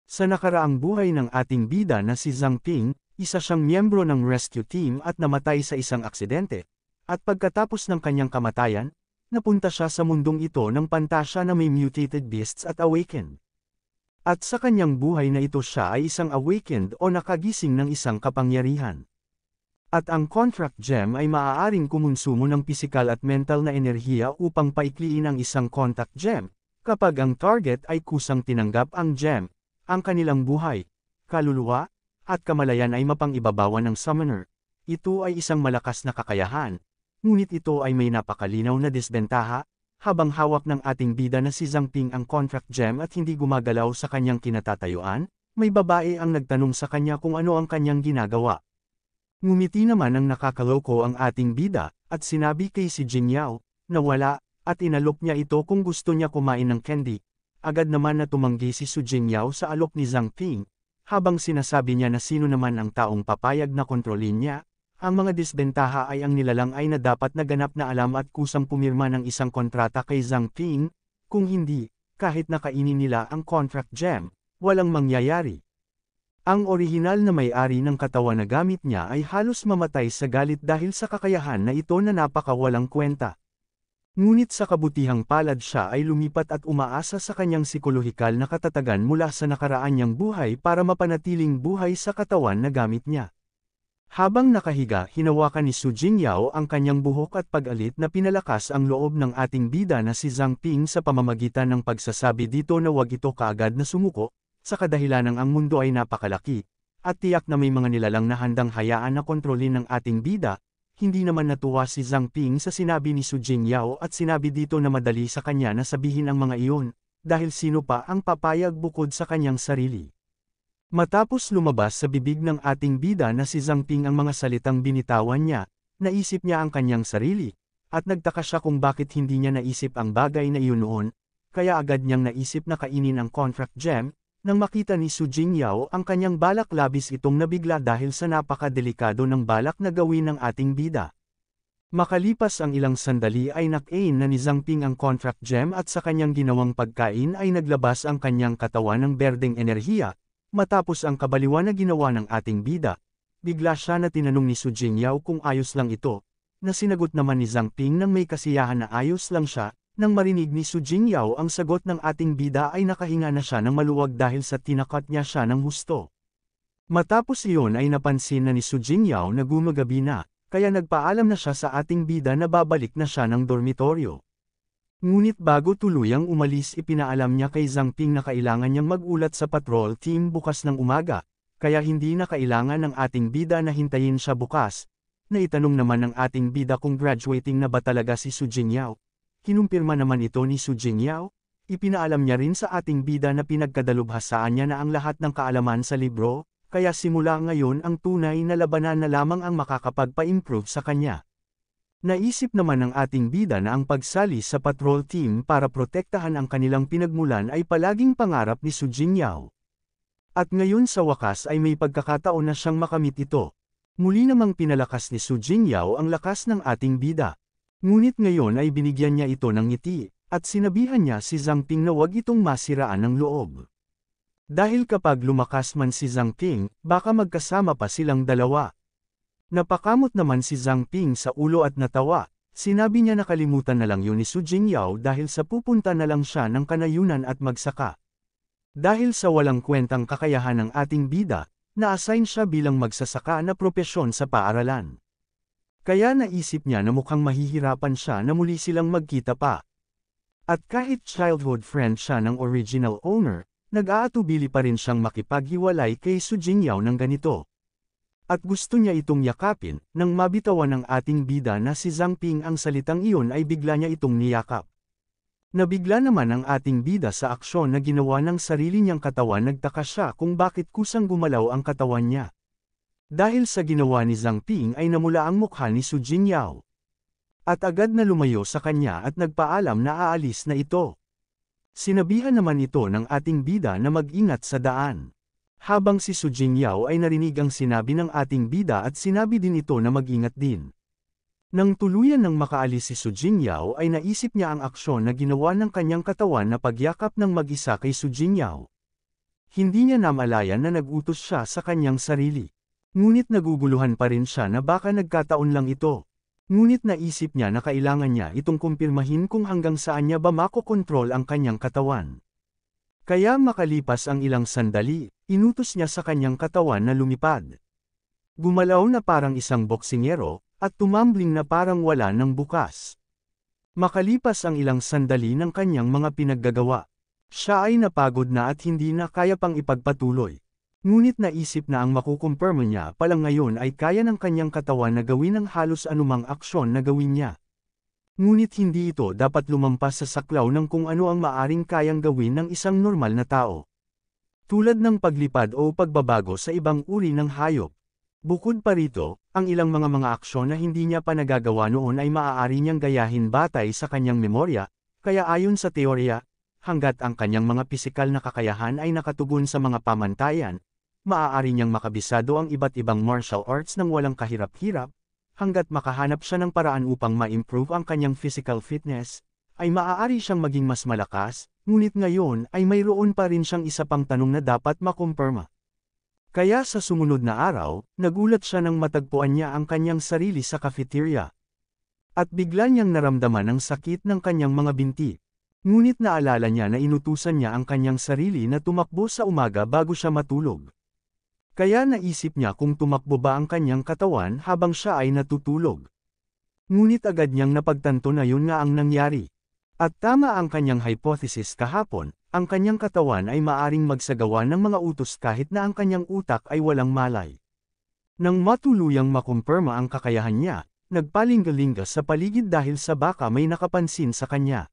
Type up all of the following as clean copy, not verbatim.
Sa nakaraang buhay ng ating bida na si Zhang Ping, isa siyang miyembro ng rescue team at namatay sa isang aksidente. At pagkatapos ng kanyang kamatayan, napunta siya sa mundong ito ng pantasya na may mutated beasts at awakened. At sa kanyang buhay na ito siya ay isang awakened o nakagising ng isang kapangyarihan. At ang contract gem ay maaaring kumonsumo ng pisikal at mental na enerhiya upang paikliin ang isang contact gem, kapag ang target ay kusang tinanggap ang gem, ang kanilang buhay, kaluluwa, at kamalayan ay mapang-ibabawan ng summoner. Ito ay isang malakas na kakayahan, ngunit ito ay may napakalinaw na disbentaha, habang hawak ng ating bida na si Zhang Ping ang contract gem at hindi gumagalaw sa kanyang kinatatayuan, may babae ang nagtanong sa kanya kung ano ang kanyang ginagawa. Ngumiti naman ang nakakaloko ang ating bida, at sinabi kay si Jing Yao, na wala, at inalok niya ito kung gusto niya kumain ng candy. Agad naman na tumanggi si Su Jing Yao sa alok ni Zhang Ping, habang sinasabi niya na sino naman ang taong papayag na kontrolin niya. Ang mga disbentaha ay ang nilalang ay na dapat naganap na alam at kusang pumirma ng isang kontrata kay Zhang Ping, kung hindi, kahit nakainin nila ang contract gem, walang mangyayari. Ang orihinal na may-ari ng katawan na gamit niya ay halos mamatay sa galit dahil sa kakayahan na ito na napakawalang kwenta. Ngunit sa kabutihang palad siya ay lumipat at umaasa sa kanyang psikolohikal na katatagan mula sa nakaraan niyang buhay para mapanatiling buhay sa katawan na gamit niya. Habang nakahiga, hinawakan ni Su Jingyao ang kanyang buhok at pag-alit na pinalakas ang loob ng ating bida na si Zhang Ping sa pamamagitan ng pagsasabi dito na wag ito kaagad na sumuko, sa kadahilanang ang mundo ay napakalaki, at tiyak na may mga nilalang na handang hayaan na kontrolin ng ating bida. Hindi naman natuwa si Zhang Ping sa sinabi ni Su Jingyao at sinabi dito na madali sa kanya na sabihin ang mga iyon, dahil sino pa ang papayag bukod sa kanyang sarili. Matapos lumabas sa bibig ng ating bida na si Zhang Ping ang mga salitang binitawan niya, naisip niya ang kanyang sarili, at nagtaka siya kung bakit hindi niya naisip ang bagay na iyon noon, kaya agad niyang naisip na kainin ang contract gem. Nang makita ni Su Jingyao ang kanyang balak, labis itong nabigla dahil sa napakadelikado ng balak na gawin ng ating bida. Makalipas ang ilang sandali ay nakain na ni Zhang Ping ang contract gem at sa kanyang ginawang pagkain ay naglabas ang kanyang katawan ng berdeng enerhiya. Matapos ang kabaliwan na ginawa ng ating bida, bigla siya na tinanong ni Su Jingyao kung ayos lang ito, na sinagot naman ni Zhang Ping nang may kasiyahan na ayos lang siya. Nang marinig ni Su Jingyao ang sagot ng ating bida ay nakahinga na siya ng maluwag dahil sa tinakat niya siya ng husto. Matapos iyon ay napansin na ni Su Jingyao na gumagabi na, kaya nagpaalam na siya sa ating bida na babalik na siya ng dormitoryo. Ngunit bago tuluyang umalis ipinaalam niya kay Zhang Ping na kailangan niyang mag-ulat sa patrol team bukas ng umaga, kaya hindi na kailangan ng ating bida na hintayin siya bukas. Naitanong naman ng ating bida kung graduating na ba talaga si Su Jingyao. Kinumpirma naman ito ni Su Jingyao. Ipinaalam niya rin sa ating bida na pinagkadalubhasaan niya na ang lahat ng kaalaman sa libro, kaya simula ngayon ang tunay na labanan na lamang ang makakapagpa-improve sa kanya. Naisip naman ng ating bida na ang pagsali sa patrol team para protektahan ang kanilang pinagmulan ay palaging pangarap ni Su Jingyao. At ngayon sa wakas ay may pagkakataon na siyang makamit ito. Muli namang pinalakas ni Su Jingyao ang lakas ng ating bida. Ngunit ngayon ay binigyan niya ito ng ngiti, at sinabihan niya si Zhang Ping na wag itong masiraan ng loob. Dahil kapag lumakas man si Zhang Ping, baka magkasama pa silang dalawa. Napakamot naman si Zhang Ping sa ulo at natawa, sinabi niya nakalimutan na lang yun ni Su Jingyao dahil sa pupunta na lang siya ng kanayunan at magsaka. Dahil sa walang kwentang kakayahan ng ating bida, na-assign siya bilang magsasaka na propesyon sa paaralan. Kaya naisip niya na mukhang mahihirapan siya na muli silang magkita pa. At kahit childhood friend siya ng original owner, nag-aatubili pa rin siyang makipaghiwalay kay Su Jingyao ng ganito. At gusto niya itong yakapin, nang mabitawan ng ating bida na si Zhang Ping ang salitang iyon ay bigla niya itong niyakap. Nabigla naman ang ating bida sa aksyon na ginawa ng sarili niyang katawan, nagtaka siya kung bakit kusang gumalaw ang katawan niya. Dahil sa ginawa ni Zhang Ping ay namula ang mukha ni Su Jingyao. At agad na lumayo sa kanya at nagpaalam na aalis na ito. Sinabihan naman ito ng ating bida na mag-ingat sa daan. Habang si Su Jingyao ay narinig ang sinabi ng ating bida at sinabi din ito na mag-ingat din. Nang tuluyan ng makaalis si Su Jingyao ay naisip niya ang aksyon na ginawa ng kanyang katawan na pagyakap ng mag-isa kay Su Jingyao. Hindi niya namalayan na nag-utos siya sa kanyang sarili. Ngunit naguguluhan pa rin siya na baka nagkataon lang ito. Ngunit naisip niya na kailangan niya itong kumpirmahin kung hanggang saan niya ba makokontrol ang kanyang katawan. Kaya makalipas ang ilang sandali, inutos niya sa kanyang katawan na lumipad. Gumalaw na parang isang boksingero, at tumambling na parang wala ng bukas. Makalipas ang ilang sandali ng kanyang mga pinaggagawa, siya ay napagod na at hindi na kaya pang ipagpatuloy. Ngunit naisip na ang makukumpirma niya palang ngayon ay kaya ng kanyang katawan na gawin ang halos anumang aksyon na gawin niya. Ngunit hindi ito dapat lumampas sa saklaw ng kung ano ang maaring kayang gawin ng isang normal na tao. Tulad ng paglipad o pagbabago sa ibang uri ng hayop. Bukod pa rito, ang ilang mga aksyon na hindi niya pa nagagawa noon ay maaari niyang gayahin batay sa kanyang memorya, kaya ayon sa teorya, hanggat ang kanyang mga pisikal na kakayahan ay nakatugon sa mga pamantayan, maaari niyang makabisado ang iba't ibang martial arts nang walang kahirap-hirap, hanggat makahanap siya ng paraan upang ma-improve ang kanyang physical fitness, ay maaari siyang maging mas malakas, ngunit ngayon ay mayroon pa rin siyang isa pang tanong na dapat makumpirma. Kaya sa sumunod na araw, nagulat siya nang matagpuan niya ang kanyang sarili sa cafeteria. At bigla niyang naramdaman ang sakit ng kanyang mga binti. Ngunit naalala niya na inutusan niya ang kanyang sarili na tumakbo sa umaga bago siya matulog. Kaya naisip niya kung tumakbo ba ang kanyang katawan habang siya ay natutulog. Ngunit agad niyang napagtanto na yun nga ang nangyari. At tama ang kanyang hypothesis kahapon, ang kanyang katawan ay maaring magsagawa ng mga utos kahit na ang kanyang utak ay walang malay. Nang matuluyang makumpirma ang kakayahan niya, nagpalingga-lingga sa paligid dahil sa baka may nakapansin sa kanya.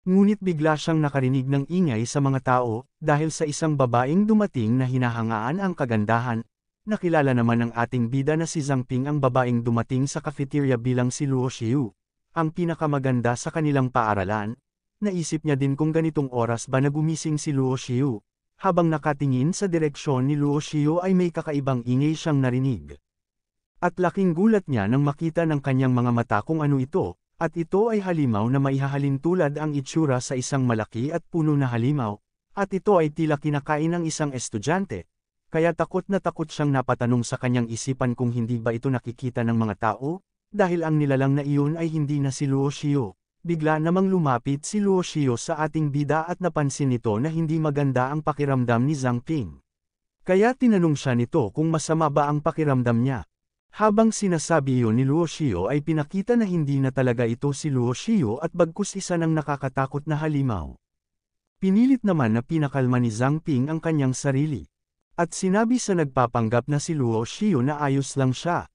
Ngunit bigla siyang nakarinig ng ingay sa mga tao, dahil sa isang babaeng dumating na hinahangaan ang kagandahan. Nakilala naman ng ating bida na si Zhang Ping ang babaeng dumating sa cafeteria bilang si Luo Xiu, ang pinakamaganda sa kanilang paaralan. Naisip niya din kung ganitong oras ba nagumising si Luo Xiu. Habang nakatingin sa direksyon ni Luo Xiu ay may kakaibang ingay siyang narinig. At laking gulat niya nang makita ng kanyang mga mata kung ano ito, at ito ay halimaw na maihahalin tulad ang itsura sa isang malaki at puno na halimaw, at ito ay tila kinakain ng isang estudyante. Kaya takot na takot siyang napatanong sa kanyang isipan kung hindi ba ito nakikita ng mga tao, dahil ang nilalang na iyon ay hindi na si Luo Xiu. Bigla namang lumapit si Luo Xiu sa ating bida at napansin nito na hindi maganda ang pakiramdam ni Zhang Ping. Kaya tinanong siya nito kung masama ba ang pakiramdam niya. Habang sinasabi iyon ni Luo Xiu ay pinakita na hindi na talaga ito si Luo Xiu at bagkus isa ng nakakatakot na halimaw. Pinilit naman na pinakalma ni Zhang Ping ang kanyang sarili. At sinabi sa nagpapanggap na si Luo Xiu na ayos lang siya.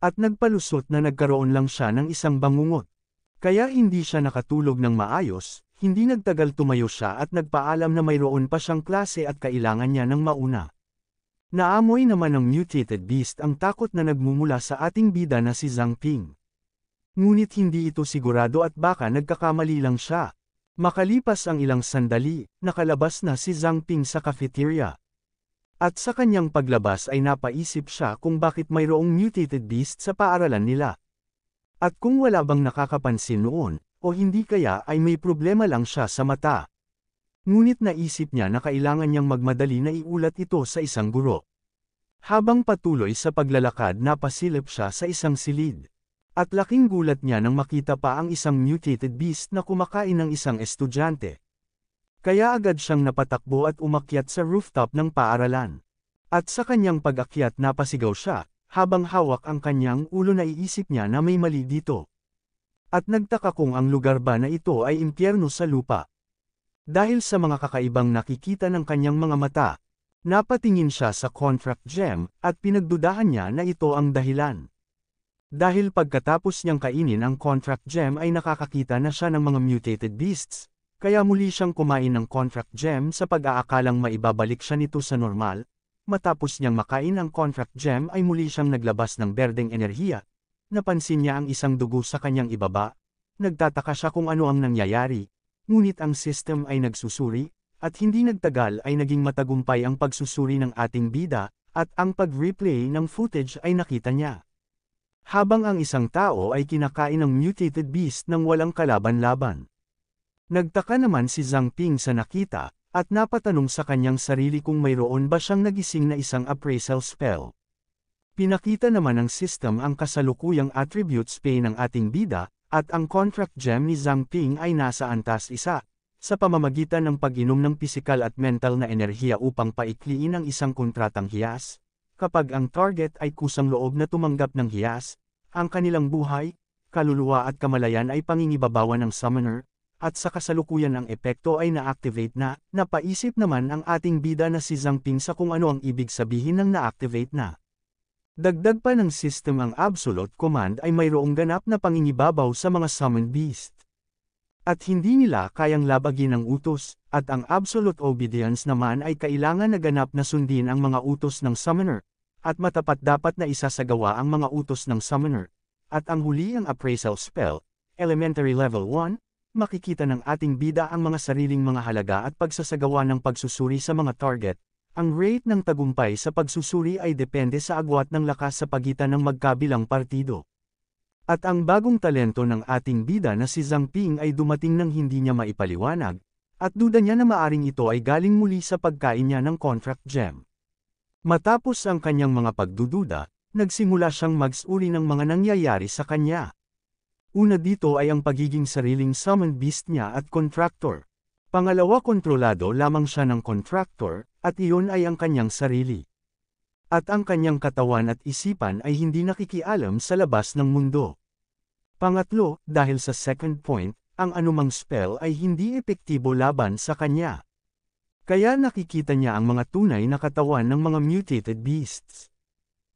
At nagpalusot na nagkaroon lang siya ng isang bangungot. Kaya hindi siya nakatulog ng maayos, hindi nagtagal tumayo siya at nagpaalam na mayroon pa siyang klase at kailangan niya ng mauna. Naamoy naman ng mutated beast ang takot na nagmumula sa ating bida na si Zhang Ping. Ngunit hindi ito sigurado at baka nagkakamali lang siya. Makalipas ang ilang sandali, nakalabas na si Zhang Ping sa cafeteria. At sa kanyang paglabas ay napaisip siya kung bakit mayroong mutated beast sa paaralan nila. At kung wala bang nakakapansin noon, o hindi kaya ay may problema lang siya sa mata. Ngunit naisip niya na kailangan niyang magmadali na iulat ito sa isang guro. Habang patuloy sa paglalakad napasilip siya sa isang silid. At laking gulat niya nang makita pa ang isang mutated beast na kumakain ng isang estudyante. Kaya agad siyang napatakbo at umakyat sa rooftop ng paaralan. At sa kanyang pag-akyat napasigaw siya. Habang hawak ang kanyang ulo naiisip niya na may mali dito. At nagtaka kung ang lugar ba na ito ay impyerno sa lupa. Dahil sa mga kakaibang nakikita ng kanyang mga mata, napatingin siya sa contract gem at pinagdudahan niya na ito ang dahilan. Dahil pagkatapos niyang kainin ang contract gem ay nakakakita na siya ng mga mutated beasts, kaya muli siyang kumain ng contract gem sa pag-aakalang maibabalik siya nito sa normal. Matapos niyang makain ang contract gem ay muli siyang naglabas ng berdeng enerhiya. Napansin niya ang isang dugo sa kanyang ibaba. Nagtataka siya kung ano ang nangyayari. Ngunit ang system ay nagsusuri, at hindi nagtagal ay naging matagumpay ang pagsusuri ng ating bida, at ang pag-replay ng footage ay nakita niya. Habang ang isang tao ay kinakain ng mutated beast ng walang kalaban-laban. Nagtaka naman si Zhang Ping sa nakita, at napatanong sa kanyang sarili kung mayroon ba siyang nagising na isang appraisal spell. Pinakita naman ng system ang kasalukuyang attributes pay ng ating bida, at ang contract gem ni Zhang Ping ay nasa antas 1, sa pamamagitan ng pag-inom ng pisikal at mental na enerhiya upang paikliin ang isang kontratang hiyas. Kapag ang target ay kusang loob na tumanggap ng hiyas, ang kanilang buhay, kaluluwa at kamalayan ay pangingibabawan ng summoner, at sa kasalukuyan ang epekto ay na-activate na. Napaisip naman ang ating bida na si Zhang Ping sa kung ano ang ibig sabihin ng na-activate na. Dagdag pa ng system ang Absolute Command ay mayroong ganap na pangingibabaw sa mga summoned beast. At hindi nila kayang labagin ang utos, at ang Absolute Obedience naman ay kailangan na ganap na sundin ang mga utos ng summoner, at matapat dapat na isasagawa ang mga utos ng summoner. At ang huli ang Appraisal Spell, Elementary Level 1, makikita ng ating bida ang mga sariling mga halaga at pagsasagawa ng pagsusuri sa mga target. Ang rate ng tagumpay sa pagsusuri ay depende sa agwat ng lakas sa pagitan ng magkabilang partido. At ang bagong talento ng ating bida na si Zhang Ping ay dumating nang hindi niya maipaliwanag, at duda niya na maaring ito ay galing muli sa pagkain niya ng contract gem. Matapos ang kanyang mga pagdududa, nagsimula siyang magsuri ng mga nangyayari sa kanya. Una dito ay ang pagiging sariling summoned beast niya at contractor. Pangalawa, kontrolado lamang siya ng contractor, at iyon ay ang kanyang sarili. At ang kanyang katawan at isipan ay hindi nakikialam sa labas ng mundo. Pangatlo, dahil sa second point, ang anumang spell ay hindi epektibo laban sa kanya. Kaya nakikita niya ang mga tunay na katawan ng mga mutated beasts.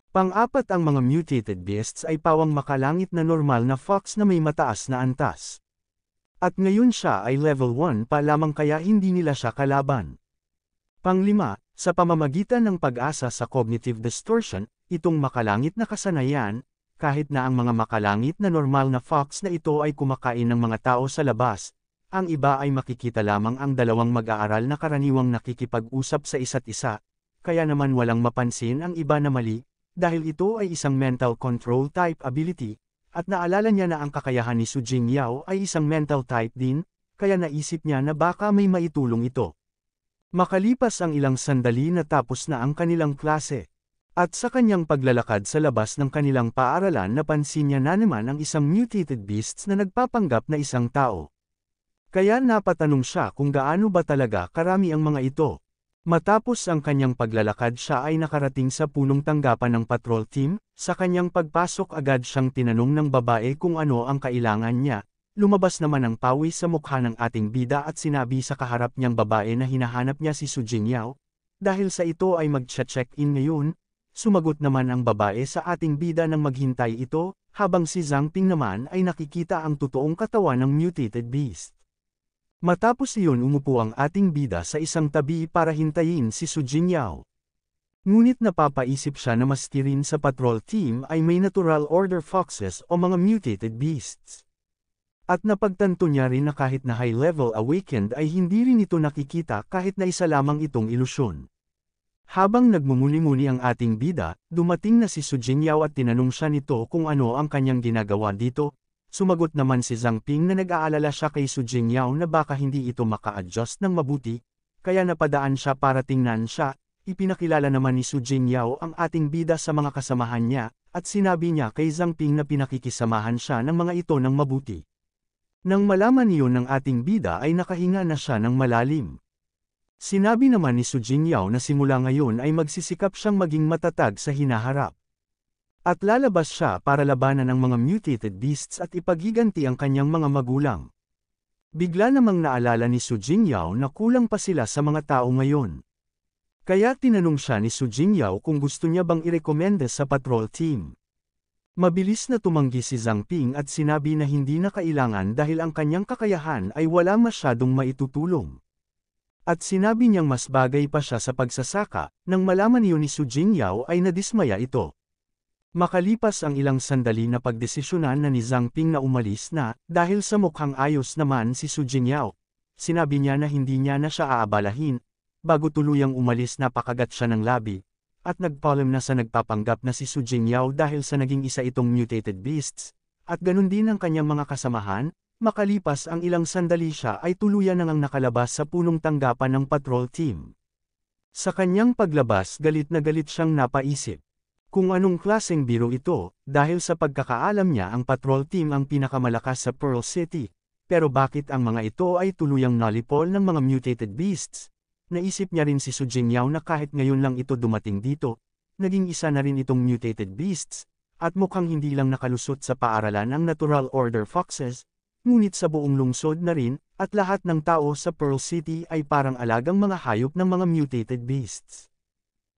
Pang-apat, ang mga mutated beasts ay pawang makalangit na normal na fox na may mataas na antas. At ngayon siya ay level 1 pa lamang kaya hindi nila siya kalaban. Panglima, sa pamamagitan ng pag-asa sa cognitive distortion, itong makalangit na kasanayan, kahit na ang mga makalangit na normal na fox na ito ay kumakain ng mga tao sa labas, ang iba ay makikita lamang ang dalawang mag-aaral na karaniwang nakikipag-usap sa isa't isa, kaya naman walang mapansin ang iba na mali, dahil ito ay isang mental control type ability, at naalala niya na ang kakayahan ni Su Jingyao ay isang mental type din, kaya naisip niya na baka may maitulong ito. Makalipas ang ilang sandali natapos na ang kanilang klase. At sa kanyang paglalakad sa labas ng kanilang paaralan napansin niya na naman ang isang mutated beasts na nagpapanggap na isang tao. Kaya napatanong siya kung gaano ba talaga karami ang mga ito. Matapos ang kanyang paglalakad siya ay nakarating sa punong tanggapan ng patrol team, sa kanyang pagpasok agad siyang tinanong ng babae kung ano ang kailangan niya. Lumabas naman ang pawis sa mukha ng ating bida at sinabi sa kaharap niyang babae na hinahanap niya si Su Jingyao. Dahil sa ito ay mag-check-in ngayon, sumagot naman ang babae sa ating bida nang maghintay ito, habang si Zhang Ping naman ay nakikita ang totoong katawan ng mutated beast. Matapos iyon umupo ang ating bida sa isang tabi para hintayin si Su Jingyao. Ngunit napapaisip siya na maski rin sa patrol team ay may natural order foxes o mga mutated beasts. At napagtanto niya rin na kahit na high-level awakened ay hindi rin ito nakikita kahit na isa lamang itong ilusyon. Habang nagmumuni-muni ang ating bida, dumating na si Su Jingyao at tinanong siya nito kung ano ang kanyang ginagawa dito. Sumagot naman si Zhang Ping na nag-aalala siya kay Su Jingyao na baka hindi ito maka-adjust ng mabuti, kaya napadaan siya para tingnan siya. Ipinakilala naman ni Su Jingyao ang ating bida sa mga kasamahan niya, at sinabi niya kay Zhang Ping na pinakikisamahan siya ng mga ito ng mabuti. Nang malaman iyon ng ating bida ay nakahinga na siya ng malalim. Sinabi naman ni Su Jingyao na simula ngayon ay magsisikap siyang maging matatag sa hinaharap. At lalabas siya para labanan ang mga mutated beasts at ipagiganti ang kanyang mga magulang. Bigla namang naalala ni Su Jingyao na kulang pa sila sa mga tao ngayon. Kaya tinanong siya ni Su Jingyao kung gusto niya bang irekomenda sa patrol team. Mabilis na tumanggi si Zhang Ping at sinabi na hindi na kailangan dahil ang kanyang kakayahan ay wala masyadong maitutulong. At sinabi niyang mas bagay pa siya sa pagsasaka, nang malaman iyon ni Su Jingyao ay nadismaya ito. Makalipas ang ilang sandali na pagdesisyonan na ni Zhang Ping na umalis na, dahil sa mukhang ayos naman si Su Jingyao. Sinabi niya na hindi niya na siya aabalahin, bago tuluyang umalis napakagat siya ng labi. At nagpaalam na sa nagpapanggap na si Su Jingyao dahil sa naging isa itong mutated beasts, at ganun din ang kanyang mga kasamahan, Makalipas ang ilang sandali siya ay tuluyan nang nakalabas sa punong tanggapan ng patrol team. Sa kanyang paglabas galit na galit siyang napaisip. Kung anong klaseng biro ito, dahil sa pagkakaalam niya ang patrol team ang pinakamalakas sa Pearl City, pero bakit ang mga ito ay tuluyang nalipol ng mga mutated beasts? Naisip niya rin si Su Jingyao na kahit ngayon lang ito dumating dito, naging isa na rin itong mutated beasts, at mukhang hindi lang nakalusot sa paaralan ang Natural Order Foxes, ngunit sa buong lungsod na rin, at lahat ng tao sa Pearl City ay parang alagang mga hayop ng mga mutated beasts.